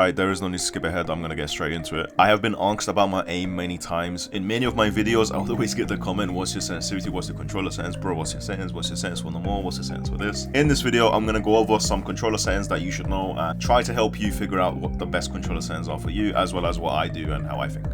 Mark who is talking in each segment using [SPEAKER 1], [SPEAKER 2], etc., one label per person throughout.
[SPEAKER 1] right, there is no need to skip ahead. I'm gonna get straight into it. I have been asked about my aim many times. In many of my videos, I would always get the comment, what's your sensitivity, what's the controller settings, bro, what's your settings for normal, what's your settings for this. In this video, I'm gonna go over some controller settings that you should know and try to help you figure out what the best controller settings are for you, as well as what I do and how I think.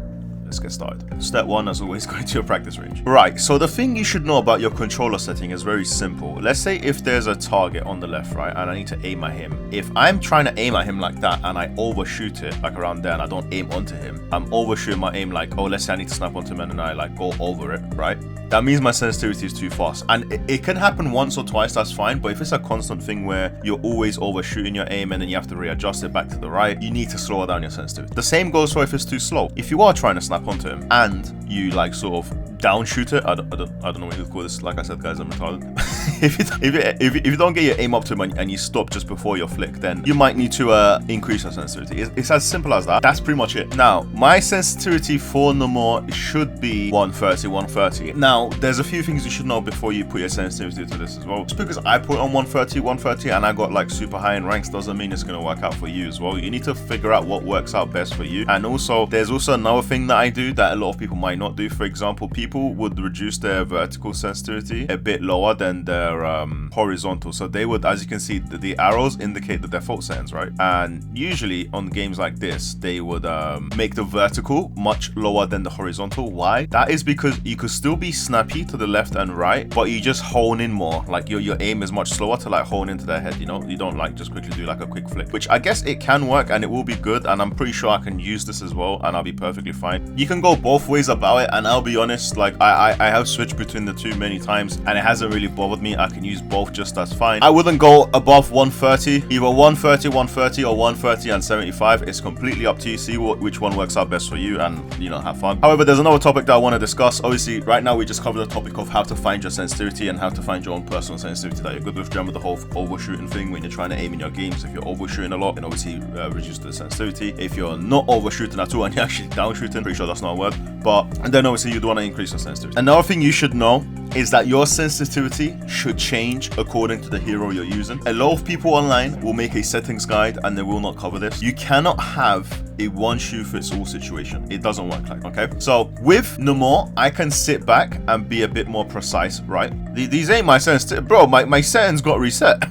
[SPEAKER 1] Let's get started. Step 1, as always, go to your practice range. Right, so the thing you should know about your controller setting is very simple. Let's say if there's a target on the left, right, and I need to aim at him. If I'm trying to aim at him like that and I overshoot it, like around there, and I don't aim onto him, I'm overshooting my aim like, oh, let's say I need to snap onto him and I like go over it, right? That means my sensitivity is too fast. And it can happen once or twice, that's fine. But if it's a constant thing where you're always overshooting your aim and then you have to readjust it back to the right, you need to slow down your sensitivity. The same goes for if it's too slow. If you are trying to snap onto him and you like sort of downshoot it, I don't know what you call this. Like I said, guys, I'm retarded. if you don't get your aim up to him and you stop just before your flick, then you might need to increase your sensitivity. It's as simple as that. That's pretty much it. Now, my sensitivity for Namor should be 130. Now, there's a few things you should know before you put your sensitivity to this as well. Just because I put on 130 and I got like super high in ranks doesn't mean it's going to work out for you as well. You need to figure out what works out best for you. And also, there's also another thing that I do that a lot of people might not do. For example, people would reduce their vertical sensitivity a bit lower than their horizontal. So they would, as you can see, the arrows indicate the default settings, right? And usually on games like this, they would make the vertical much lower than the horizontal. Why? That is because you could still be snappy to the left and right, but you just hone in more. Like your aim is much slower to like hone into their head, you know? You don't like just quickly do like a quick flick, which I guess it can work and it will be good. And I'm pretty sure I can use this as well and I'll be perfectly fine. You can go both ways about it, and I'll be honest, like I have switched between the two many times and it hasn't really bothered me. I can use both just as fine. I wouldn't go above 130, either 130 or 130 and 75. It's completely up to you. See which one works out best for you and, you know, have fun. However, there's another topic that I want to discuss. Obviously, right now we just covered the topic of how to find your sensitivity and how to find your own personal sensitivity that you're good with. Remember the whole overshooting thing when you're trying to aim in your games. If you're overshooting a lot, then obviously reduce the sensitivity. If you're not overshooting at all and you're actually downshooting, pretty sure that's not a word, and then obviously you'd want to increase your sensitivity. Another thing you should know is that your sensitivity should change according to the hero you're using. A lot of people online will make a settings guide and they will not cover this. You cannot have a one-shoe-fits-all situation. It doesn't work like that, okay? So with Namor, I can sit back and be a bit more precise, right? These ain't my sensitivity. Bro, my settings got reset.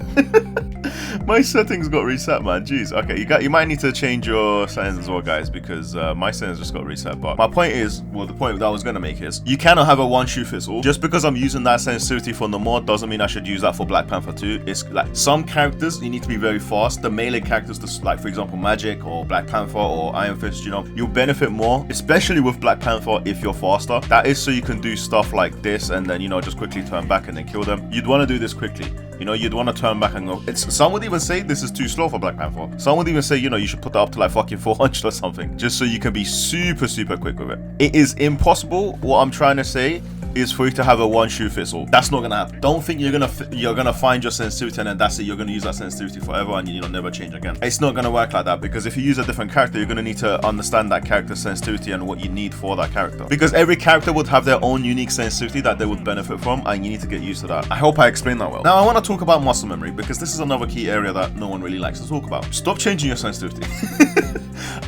[SPEAKER 1] My settings got reset, man. Jeez. Okay, you might need to change your settings as well, guys, because my settings just got reset. But my point is, well, the point that I was gonna make is, you cannot have a one-shoe-fits-all. Just because I'm using that sensitivity for Namor doesn't mean I should use that for Black Panther 2. It's like some characters you need to be very fast. The melee characters, like for example Magic or Black Panther or Iron Fist, you know, you'll benefit more, especially with Black Panther if you're faster. That is so you can do stuff like this and then, you know, just quickly turn back and then kill them. You'd want to do this quickly. You know, you'd want to turn back and go. Some would even say this is too slow for Black Panther. Some would even say, you know, you should put that up to like fucking 400 or something, just so you can be super quick with it. It is impossible. What I'm trying to say is for you to have a one-shoe-fits-all. That's not gonna happen. Don't think you're gonna find your sensitivity and then that's it. You're gonna use that sensitivity forever and you know never change again. It's not gonna work like that, because if you use a different character, you're gonna need to understand that character's sensitivity and what you need for that character. Because every character would have their own unique sensitivity that they would benefit from, and you need to get used to that. I hope I explained that well. Now I want to talk about muscle memory, because this is another key area that no one really likes to talk about. Stop changing your sensitivity.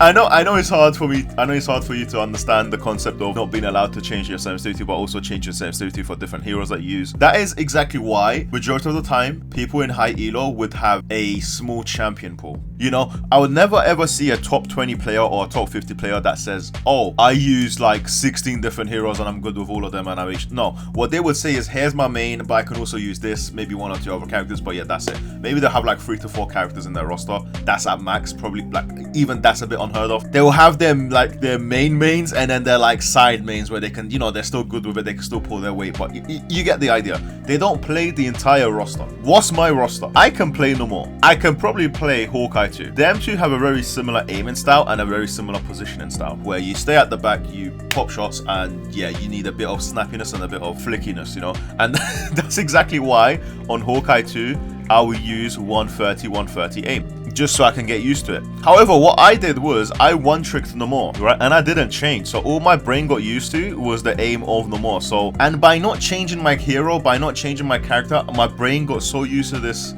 [SPEAKER 1] I know it's hard for me. I know it's hard for you to understand the concept of not being allowed to change your sensitivity, but also change your sensitivity for different heroes that you use. That is exactly why majority of the time people in high elo would have a small champion pool. You know, I would never ever see a top 20 player or a top 50 player that says, oh, I use like 16 different heroes and I'm good with all of them and I reach. No, what they would say is, here's my main, but I can also use this, maybe one or two other characters, but yeah, that's it. Maybe they'll have like 3 to 4 characters in their roster. That's at max, probably. Like even that's a bit unheard of. They will have them like their mains and then they're like side mains where they can, you know, they're still good with it, they can still pull their weight, but you get the idea. They don't play the entire roster. What's my roster? I can play Namor. I can probably play Hawkeye too. Them two have a very similar aiming style and a very similar positioning style, where you stay at the back, you pop shots, and yeah, you need a bit of snappiness and a bit of flickiness, you know. And that's exactly why on Hawkeye 2 I will use 130 aim, just so I can get used to it. However, what I did was I one-tricked Namor, right? And I didn't change. So all my brain got used to was the aim of Namor. So, and by not changing my hero, by not changing my character, my brain got so used to this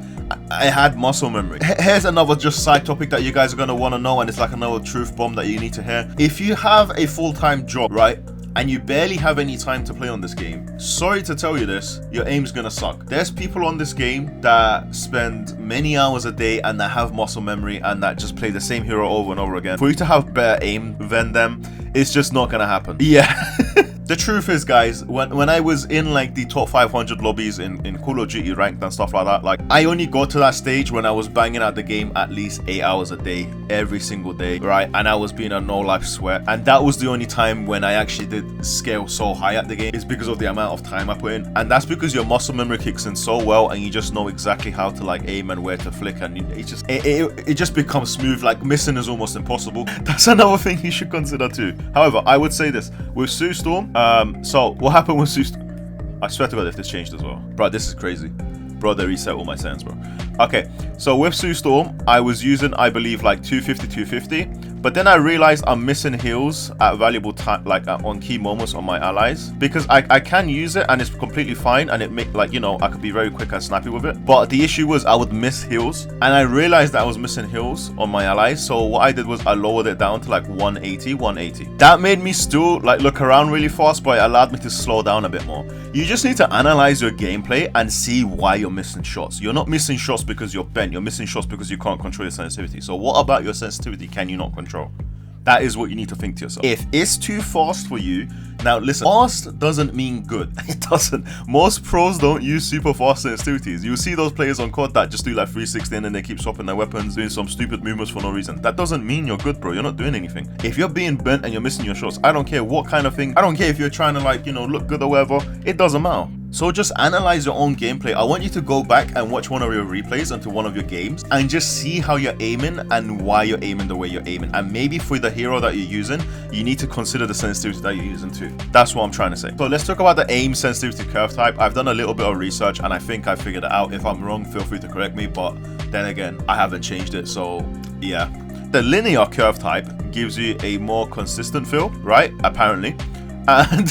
[SPEAKER 1] I had muscle memory. Here's another just side topic that you guys are gonna wanna know, and it's like another truth bomb that you need to hear. If you have a full-time job, right, and you barely have any time to play on this game, sorry to tell you this, your aim's gonna suck. There's people on this game that spend many hours a day and that have muscle memory and that just play the same hero over and over again. For you to have better aim than them, it's just not gonna happen. Yeah. The truth is, guys, when I was in like the top 500 lobbies in Call of Duty ranked and stuff like that, like I only got to that stage when I was banging out the game at least 8 hours a day, every single day, right? And I was being a no-life sweat. And that was the only time when I actually did scale so high at the game. It's because of the amount of time I put in. And that's because your muscle memory kicks in so well and you just know exactly how to like aim and where to flick, and it just becomes smooth. Like missing is almost impossible. That's another thing you should consider too. However, I would say this, with Sue Storm, so what happened with Sue Storm? I swear to God if this changed as well. Bro, this is crazy. Bro, they reset all my settings, bro. Okay, so with Sue Storm, I was using, I believe, like 250, but then I realized I'm missing heals at valuable time, like on key moments on my allies, because I can use it and it's completely fine, and it make like, you know, I could be very quick and snappy with it. But the issue was I would miss heals, and I realized that I was missing heals on my allies. So what I did was I lowered it down to like 180. That made me still like look around really fast, but it allowed me to slow down a bit more. You just need to analyze your gameplay and see why you're missing shots. You're not missing shots because you're bent. You're missing shots because you can't control your sensitivity. So what about your sensitivity can you not control? That is what you need to think to yourself. If it's too fast for you, now listen, fast doesn't mean good. It doesn't. Most pros don't use super fast sensitivities. You'll see those players on COD that just do like 360 and then they keep swapping their weapons, doing some stupid movements for no reason. That doesn't mean you're good, bro. You're not doing anything. If you're being bent and you're missing your shots, I don't care what kind of thing. I don't care if you're trying to like, you know, look good or whatever. It doesn't matter. So just analyze your own gameplay. I want you to go back and watch one of your replays into one of your games and just see how you're aiming and why you're aiming the way you're aiming. And maybe for the hero that you're using, you need to consider the sensitivity that you're using too. That's what I'm trying to say. So let's talk about the aim sensitivity curve type. I've done a little bit of research and I think I figured it out. If I'm wrong, feel free to correct me. But then again, I haven't changed it. So yeah. The linear curve type gives you a more consistent feel, right? Apparently. And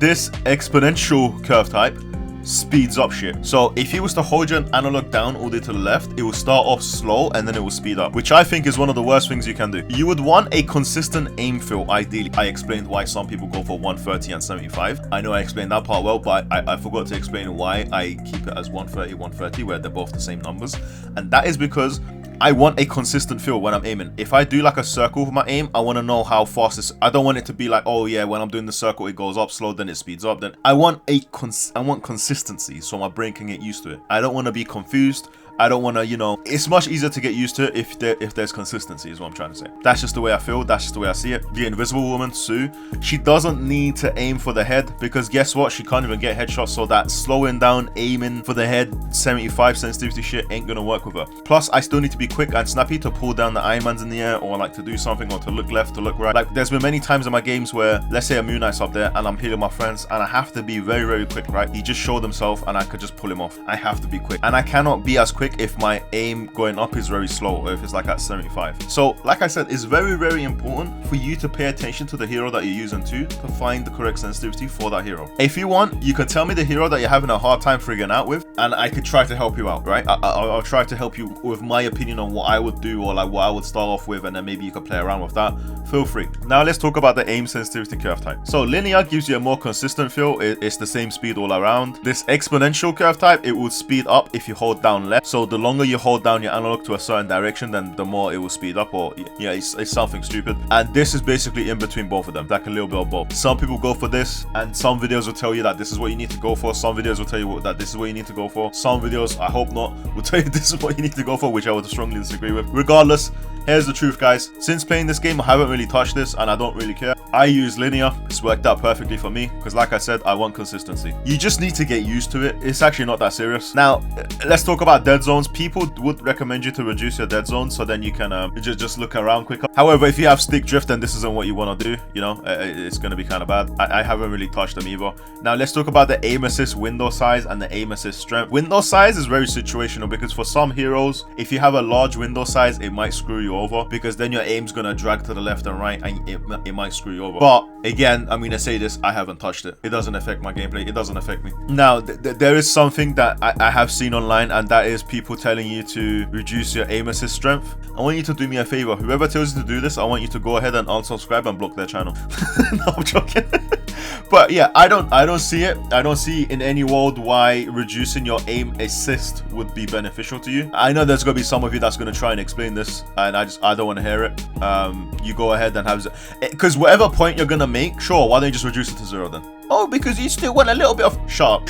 [SPEAKER 1] this exponential curve type speeds up shit. So if you was to hold your analog down all the way to the left, it will start off slow and then it will speed up, which I think is one of the worst things you can do. You would want a consistent aim feel, ideally. I explained why some people go for 130 and 75. I know I explained that part well, but I forgot to explain why I keep it as 130, where they're both the same numbers. And that is because I want a consistent feel when I'm aiming. If I do like a circle with my aim, I want to know how fast it's. I don't want it to be like, oh yeah, when I'm doing the circle, it goes up slow, then it speeds up. Then I want consistency, so my brain can get used to it. I don't want to be confused. I don't want to, you know, it's much easier to get used to it if there's consistency, is what I'm trying to say. That's just the way I feel. That's just the way I see it. The Invisible Woman, Sue, she doesn't need to aim for the head, because guess what? She can't even get headshots, so that slowing down, aiming for the head, 75 sensitivity shit ain't gonna work with her. Plus, I still need to be quick and snappy to pull down the Iron Mans in the air, or like to do something, or to look left, to look right. Like, there's been many times in my games where, let's say a Moon Knight's up there and I'm healing my friends, and I have to be very, very quick, right? He just showed himself and I could just pull him off. I have to be quick. And I cannot be as quick if my aim going up is very slow, or if it's like at 75. So like I said, it's very, very important for you to pay attention to the hero that you're using to find the correct sensitivity for that hero. If you want, you can tell me the hero that you're having a hard time figuring out with, and I could try to help you out, right? I'll try to help you with my opinion on what I would do, or like what I would start off with, and then maybe you could play around with that. Feel free. Now let's talk about the aim sensitivity curve type. So linear gives you a more consistent feel. It's the same speed all around. This exponential curve type, it will speed up if you hold down left. So the longer you hold down your analog to a certain direction, then the more it will speed up, or yeah, it's something stupid. And this is basically in between both of them, like a little bit of both. Some people go for this, and some videos will tell you that this is what you need to go for. Some videos will tell you that this is what you need to go for. Some videos, I hope not, will tell you this is what you need to go for, which I would strongly disagree with. Regardless, here's the truth, guys. Since playing this game, I haven't really touched this, and I don't really care. I use linear. It's worked out perfectly for me, because like I said, I want consistency. You just need to get used to it. It's actually not that serious. Now, let's talk about dead zones. People would recommend you to reduce your dead zones, so then you can just look around quicker. However, if you have stick drift, then this isn't what you want to do. You know, it's going to be kind of bad. I haven't really touched them either. Now, let's talk about the aim assist window size and the aim assist strength. Window size is very situational, because for some heroes, if you have a large window size, it might screw you over, because then your aim's gonna drag to the left and right, and it might screw you over. But again, I'm gonna say this, I haven't touched it. It doesn't affect my gameplay. It doesn't affect me. Now, there is something that I have seen online, and that is people telling you to reduce your aim assist strength. I want you to do me a favor. Whoever tells you to do this, I want you to go ahead and unsubscribe and block their channel. No, I'm joking. But yeah, I don't see it. I don't see in any world why reducing your aim assist would be beneficial to you. I know there's gonna be some of you that's gonna try and explain this, and I don't want to hear it. You go ahead and have, because whatever point you're gonna make, sure, why don't you just reduce it to 0 then? Oh, because you still want a little bit of sharp.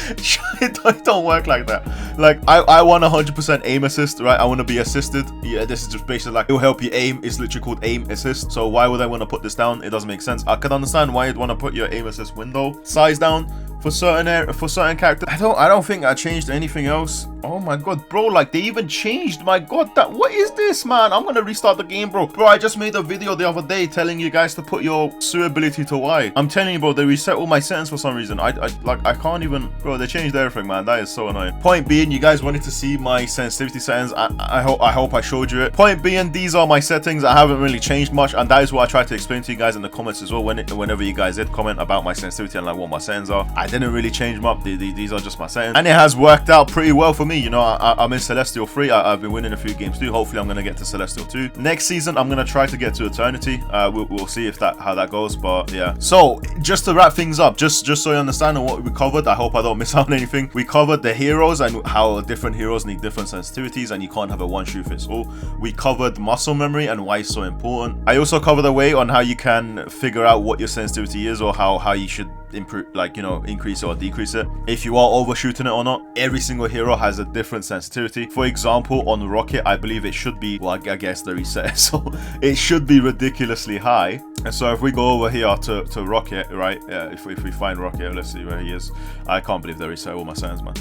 [SPEAKER 1] It don't work like that. Like, I want 100% aim assist, right? I want to be assisted. Yeah, this is just basically like, it'll help you aim. It's literally called aim assist. So why would I want to put this down? It doesn't make sense. I can understand why you'd want to put your aim assist window size down for certain characters. I don't think I changed anything else. Oh my god, bro, like they even changed, my god, what is this, man? I'm gonna restart the game, bro. I just made a video the other day telling you guys to put your Sue ability to Y. I'm telling you, bro, they reset all my settings for some reason. I can't even, bro, they changed everything, man. That is so annoying. Point being, you guys wanted to see my sensitivity settings. I hope I showed you it. Point being, these are my settings. I haven't really changed much, and that is what I tried to explain to you guys in the comments as well. Whenever you guys did comment about my sensitivity and like what my settings are, I didn't really change them up. These are just my settings, and it has worked out pretty well for me. You know, I'm in Celestial 3. I've been winning a few games too. Hopefully I'm gonna get to Celestial 2 next season. I'm gonna try to get to Eternity. We'll see if how that goes, but yeah. So just to wrap things up, just so you understand what we covered, I hope I don't miss out on anything. We covered the heroes and how different heroes need different sensitivities, and you can't have a one shoe fits all. We covered muscle memory and why it's so important. I also covered a way on how you can figure out what your sensitivity is, or how you should improve, like, you know, increase it or decrease it, if you are overshooting it or not. Every single hero has a different sensitivity. For example, on Rocket, I believe it should be, well, I guess the reset, so it should be ridiculously high. And so if we go over here to Rocket, right, if we find Rocket, let's see where he is. I can't believe they reset all my settings, man.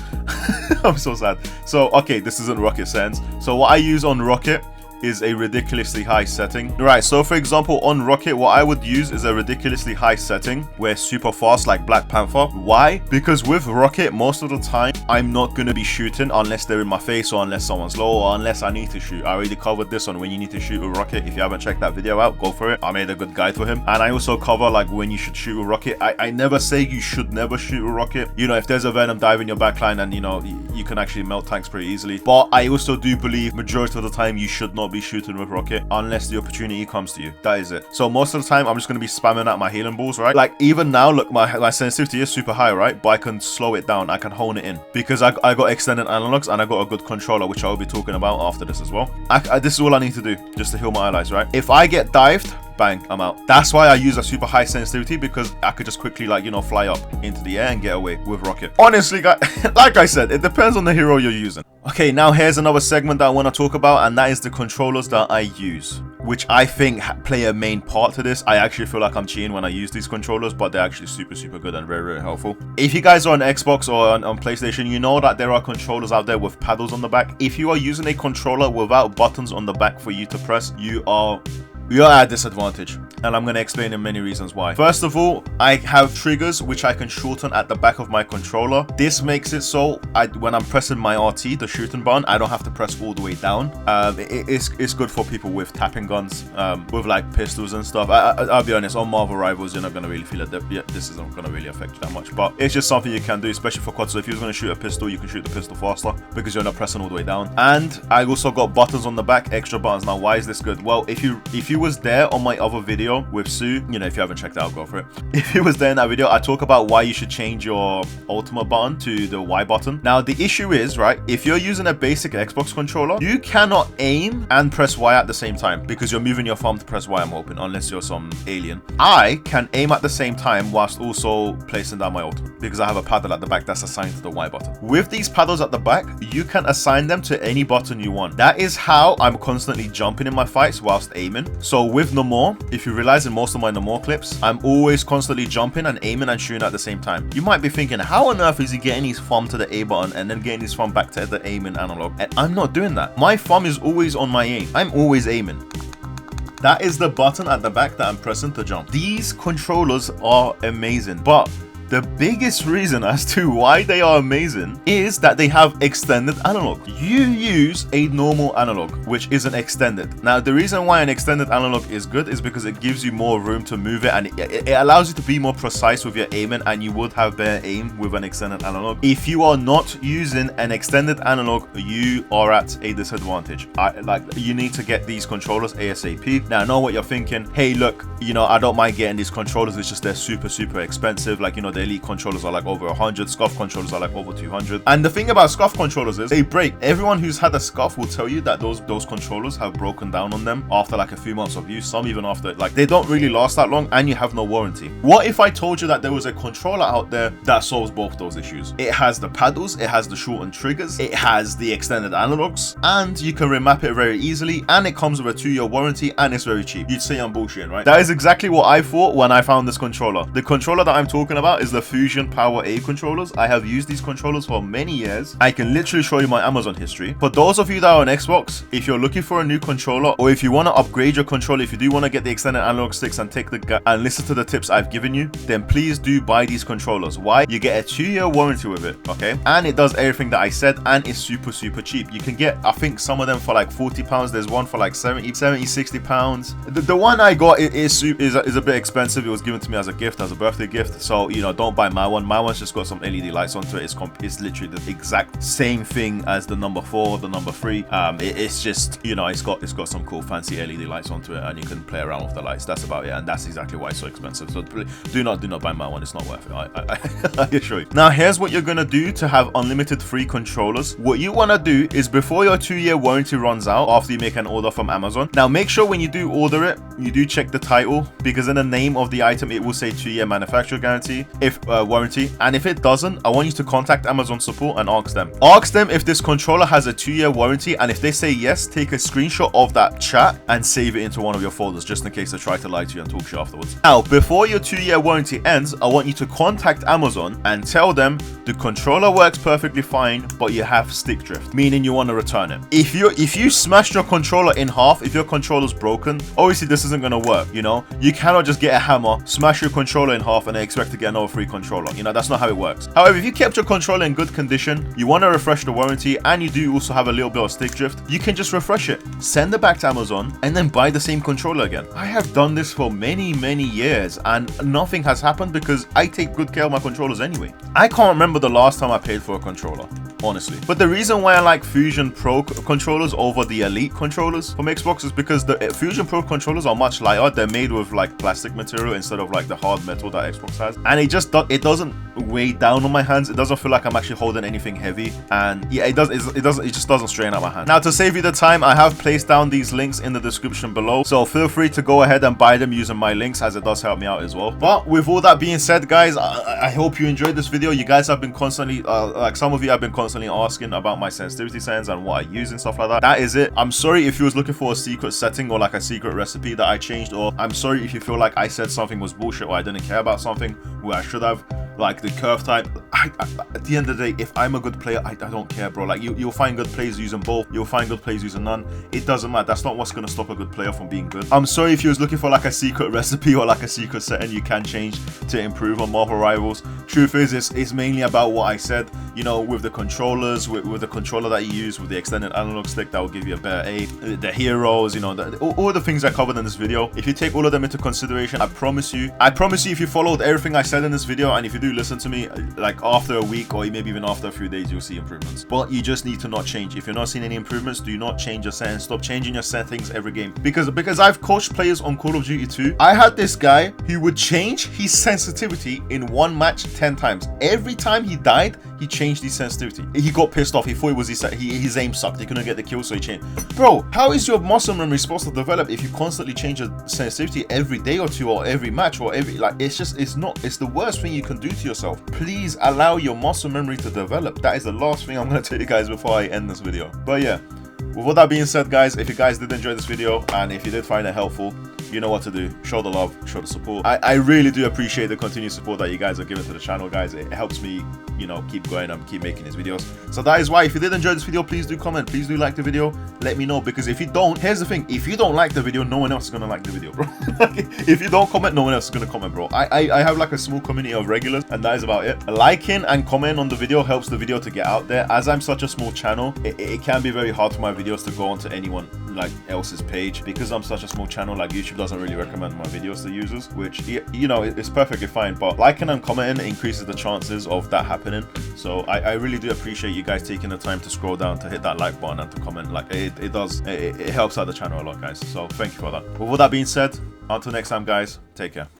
[SPEAKER 1] I'm so sad. So okay, this isn't Rocket settings. So what I use on Rocket is a ridiculously high setting. Right, so for example, on Rocket, what I would use is a ridiculously high setting where super fast, like Black Panther. Why? Because with Rocket, most of the time, I'm not going to be shooting unless they're in my face, or unless someone's low, or unless I need to shoot. I already covered this on when you need to shoot with Rocket. If you haven't checked that video out, go for it. I made a good guide for him. And I also cover like when you should shoot with Rocket. I never say you should never shoot with Rocket. You know, if there's a Venom dive in your backline, and you know, you can actually melt tanks pretty easily. But I also do believe majority of the time you should not be shooting with Rocket unless the opportunity comes to you. That is it. So most of the time I'm just going to be spamming out my healing balls, right? Like even now, look, my sensitivity is super high, right? But I can slow it down. I can hone it in because I got extended analogs and I got a good controller, which I will be talking about after this as well. This is all I need to do just to heal my allies, right? If I get dived, bang, I'm out. That's why I use a super high sensitivity, because I could just quickly, like, you know, fly up into the air and get away with Rocket. Honestly, guys, like I said, it depends on the hero you're using. Okay, now here's another segment that I want to talk about, and that is the controllers that I use, which I think play a main part to this. I actually feel like I'm cheating when I use these controllers, but they're actually super good and very helpful. If you guys are on Xbox or on PlayStation, you know that there are controllers out there with paddles on the back. If you are using a controller without buttons on the back for you to press, you're at a disadvantage, and I'm going to explain in many reasons why. First of all, I have triggers which I can shorten at the back of my controller. This makes it so when I'm pressing my RT, the shooting button, I don't have to press all the way down. It's good for people with tapping guns, with like pistols and stuff. I'll be honest, on Marvel Rivals, you're not going to really feel it. Yeah, this isn't going to really affect you that much, but it's just something you can do, especially for quads. So if you're going to shoot a pistol, you can shoot the pistol faster because you're not pressing all the way down. And I also got buttons on the back, extra buttons. Now, why is this good? Well, if you was there on my other video with Sue, you know, if you haven't checked it out, go for it. If you was there in that video, I talk about why you should change your ultimate button to the Y button. Now, the issue is, right, if you're using a basic Xbox controller, you cannot aim and press Y at the same time because you're moving your thumb to press Y, I'm hoping, unless you're some alien. I can aim at the same time whilst also placing down my ult because I have a paddle at the back that's assigned to the Y button. With these paddles at the back, you can assign them to any button you want. That is how I'm constantly jumping in my fights whilst aiming. So with No More, if you realize in most of my No More clips, I'm always constantly jumping and aiming and shooting at the same time. You might be thinking, how on earth is he getting his thumb to the A button and then getting his thumb back to the aiming analog? And I'm not doing that. My thumb is always on my aim. I'm always aiming. That is the button at the back that I'm pressing to jump. These controllers are amazing, but the biggest reason as to why they are amazing is that they have extended analog. You use a normal analog, which isn't extended. Now, the reason why an extended analog is good is because it gives you more room to move it, and it allows you to be more precise with your aiming, and you would have better aim with an extended analog. If you are not using an extended analog, you are at a disadvantage. You need to get these controllers ASAP. Now, I know what you're thinking. Hey, look, you know, I don't mind getting these controllers. It's just they're super expensive. Like, you know, the Elite controllers are like over 100. Scuff controllers are like over 200. And the thing about Scuff controllers is they break. Everyone who's had a Scuff will tell you that those controllers have broken down on them after like a few months of use. Some even after, like, they don't really last that long, and you have no warranty. What if I told you that there was a controller out there that solves both those issues? It has the paddles, it has the shortened triggers, it has the extended analogs, and you can remap it very easily, and it comes with a 2-year warranty, and it's very cheap. You'd say I'm bullshitting, right? That is exactly what I thought when I found this controller. The controller that I'm talking about is the Fusion Power A controllers. I have used these controllers for many years. I can literally show you my Amazon history. For those of you that are on Xbox, if you're looking for a new controller, or if you want to upgrade your controller, if you do want to get the extended analog sticks and take the and listen to the tips I've given you, then please do buy these controllers. Why? You get a 2-year warranty with it, okay? And it does everything that I said, and it's super cheap. You can get, I think, some of them for like £40. There's one for like 60 pounds. The one I got is a bit expensive. It was given to me as a gift, as a birthday gift. So, you know, don't buy my one. My one's just got some LED lights onto it. It's literally the exact same thing as the number 4, the number 3. It's just, you know, it's got some cool fancy LED lights onto it, and you can play around with the lights. That's about it, and that's exactly why it's so expensive. So do not buy my one. It's not worth it. I assure you. Now, here's what you're gonna do to have unlimited free controllers. What you wanna do is, before your 2-year warranty runs out, after you make an order from Amazon, now make sure when you do order it, you do check the title, because in the name of the item it will say 2-year manufacturer guarantee, if warranty. And if it doesn't, I want you to contact Amazon support and ask them if this controller has a 2-year warranty, and if they say yes, take a screenshot of that chat and save it into one of your folders, just in case they try to lie to you and talk shit afterwards. Now, before your 2-year warranty ends, I want you to contact Amazon and tell them the controller works perfectly fine, but you have stick drift, meaning you want to return it. If you smashed your controller in half, if your controller's broken, obviously this isn't going to work. You know, you cannot just get a hammer, smash your controller in half, and then expect to get another free controller. You know, that's not how it works. However, if you kept your controller in good condition, you want to refresh the warranty, and you do also have a little bit of stick drift, you can just refresh it, send it back to Amazon, and then buy the same controller again. I have done this for many years, and nothing has happened because I take good care of my controllers anyway. I can't remember the last time I paid for a controller, honestly. But the reason why I like Fusion Pro controllers over the Elite controllers from Xbox is because the Fusion Pro controllers are much lighter. They're made with like plastic material instead of like the hard metal that Xbox has, and it doesn't weigh down on my hands. It doesn't feel like I'm actually holding anything heavy, and yeah, it just doesn't strain out my hand. Now, to save you the time, I have placed down these links in the description below, so feel free to go ahead and buy them using my links, as it does help me out as well. But with all that being said, guys, I hope you enjoyed this video. You guys have been constantly like, some of you have been constantly asking about my sensitivity settings and what I use and stuff like that. That is it. I'm sorry if you was looking for a secret setting or like a secret recipe that I changed, or I'm sorry if you feel like I said something was bullshit or I didn't care about something where I should have. Like the curve type, at the end of the day, if I'm a good player, I don't care, bro. Like, you'll find good players using both, you'll find good players using none. It doesn't matter. That's not what's gonna stop a good player from being good. I'm sorry if you was looking for like a secret recipe or like a secret setting you can change to improve on Marvel Rivals. Truth is, it's mainly about what I said. You know, with the controllers, with the controller that you use, with the extended analog stick, that will give you a better aim. The heroes, you know, all the things I covered in this video. If you take all of them into consideration, I promise you, if you followed everything I said in this video, and if you do listen to me, like after a week or maybe even after a few days, you'll see improvements. But you just need to not change. If you're not seeing any improvements, do not change your settings. Stop changing your settings every game, because I've coached players on Call of Duty 2. I had this guy who would change his sensitivity in one match 10 times. Every time he died, he changed his sensitivity. He got pissed off. He thought it was his aim sucked. He couldn't get the kill, so he changed. Bro, how is your muscle memory supposed to develop if you constantly change your sensitivity every day or two, or every match, or every, like, it's the worst thing you can do to yourself. Please allow your muscle memory to develop. That is the last thing I'm going to tell you guys before I end this video. But yeah, with all that being said, guys, if you guys did enjoy this video, and if you did find it helpful, you know what to do. Show the love, show the support. I really do appreciate the continued support that you guys are giving to the channel, guys. It helps me, you know, keep going and keep making these videos. So that is why, if you did enjoy this video, please do comment, please do like the video, let me know, because if you don't, here's the thing, if you don't like the video, no one else is gonna like the video, bro. If you don't comment, no one else is gonna comment, bro. I have like a small community of regulars, and that is about it. Liking and commenting on the video helps the video to get out there. As I'm such a small channel, it can be very hard for my videos to go onto anyone like else's page, because I'm such a small channel. Like, YouTube doesn't really recommend my videos to users, which, you know, it's perfectly fine, but liking and commenting increases the chances of that happening. So I really do appreciate you guys taking the time to scroll down to hit that like button and to comment. Like, it helps out the channel a lot, guys, so thank you for that. But with that being said, until next time, guys, take care.